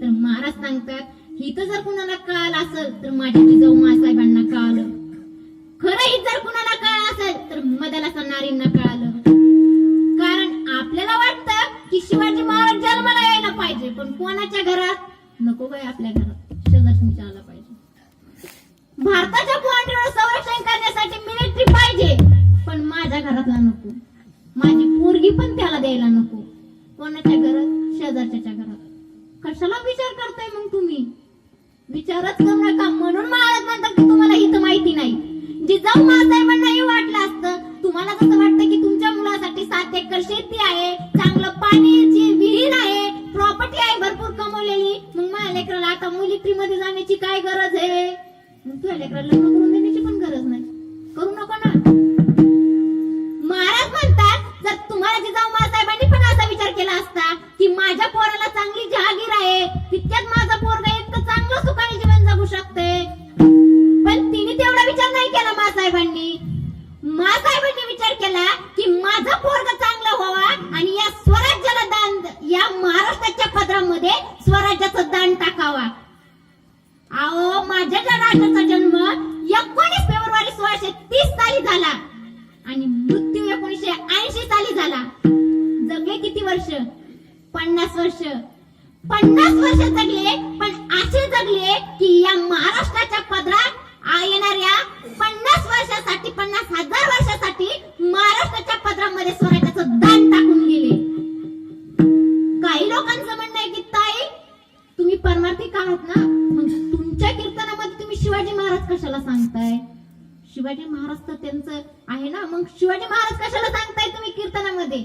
तर महाराज सांगतात ही तर जर कुणाला कळालं असेल तर माझ्या जिजाऊ मासाहेबांना कळालं, खरं ही जर कुणाला कळालं असेल तर मदाला नारींना कळालं. कारण आपल्याला वाटतं की शिवाजी महाराज जन्माला यायला पाहिजे, पण कोणाच्या घरात नको काय, आपल्या घरात शेजारच्या आला पाहिजे. भारताच्या बाउंड्रीवर संरक्षण करण्यासाठी मिलिटरी पाहिजे, पण माझ्या घरातला नको, माझी पोरगी पण त्याला द्यायला नको. कोणाच्या घरात? शेजारच्या घरात. कशाला विचार करताय मग तुम्ही? विचारच करू नका. म्हणून महाराज म्हणतात की तुम्हाला हित माहिती नाही. जिजाऊ मासाहेबांनाही वाटलं असतं, तुम्हाला कसं वाटतं की तुमच्या मुलासाठी 7 एकर शेती आहे, चांगलं पाण्याची विहीर आहे, प्रॉपर्टी आहे भरपूर कमवलेली, मग माझ्या लेकराला आता मिलिटरी मध्ये जाण्याची काय गरज आहे? मग तुझ्या लेकराला लग्न करून देण्याची पण गरज नाही, करू नको ना. महाराज म्हणतात जर तुम्हाला जिजाऊ मासाहेबांनी पण असा विचार केला असता की माझ्या पोराला चांगली जहागीर आहे, तितक्यात माझा पोरगा एक तर चांगलं सुखाने जीवन जगू शकते, पण तिने तेवढा विचार नाही केला. मासाहेबांनी विचार केला की माझा पोरगा चांगला व्हावा आणि या स्वराज्याला दान, या महाराष्ट्राच्या पदरामध्ये स्वराज्याचं दान टाकावा. अहो, माझ्या राष्ट्राचा जन्म 19 फेब्रुवारी 1630 साली झाला आणि मृत्यू 1980 साली झाला. जगले किती वर्ष? 50 वर्ष. 50 वर्ष जगले, पण असे जगले की या महाराष्ट्राच्या पदरात येणाऱ्या 50 वर्षासाठी, 50,000 वर्षासाठी महाराष्ट्राच्या पदरामध्ये स्वराज्याचं दान टाकून गेले. काही लोकांचं म्हणणं आहे की ताई तुम्ही परमार्थिक आहात ना, मग तुमच्या कीर्तनामध्ये तुम्ही शिवाजी महाराज कशाला सांगताय? शिवाजी महाराज तर त्यांचं आहे ना, मग शिवाजी महाराज कशाला सांगताय तुम्ही कीर्तनामध्ये?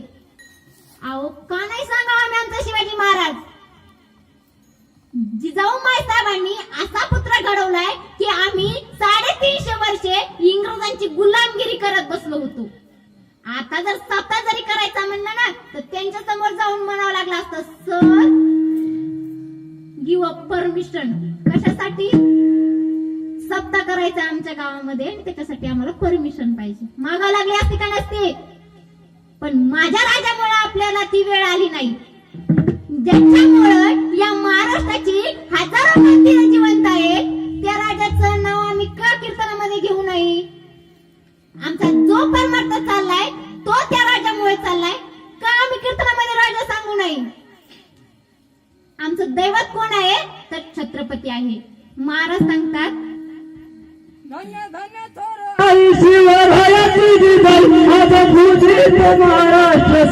अहो, का नाही सांगावं आम्ही आमचा शिवाजी महाराज? जिजाऊ मासाहेबांनी असा पुत्र घडवलाय की आम्ही 350 वर्षे इंग्रजांची गुलामगिरी करत बसलो होतो. आता जर सत्ता जरी करायचा म्हणलं ना तर त्यांच्या समोर जाऊन म्हणावं लागलं असतं, सर गिव्ह अप परमिशन. कशासाठी? सत्ता करायचा आमच्या गावामध्ये आणि त्याच्यासाठी आम्हाला परमिशन पाहिजे. मागावं लागली असती का नसती? पण माझ्या राजामुळे आपल्याला ती वेळ आली नाही, ज्याच्यामुळे या महाराष्ट्राची हजारो मंदिरं जिवंत आहेत. त्या राजाचं नाव आम्ही का कीर्तनामध्ये घेऊ नये? आमचा जो परमार्थ चाललाय तो त्या राजामुळे चाललाय, का आम्ही कीर्तनामध्ये राजा सांगू नये? आमचं दैवत कोण आहे? तर छत्रपती आहे. महाराज सांगतात, धन्य धन्य महाराष्ट्र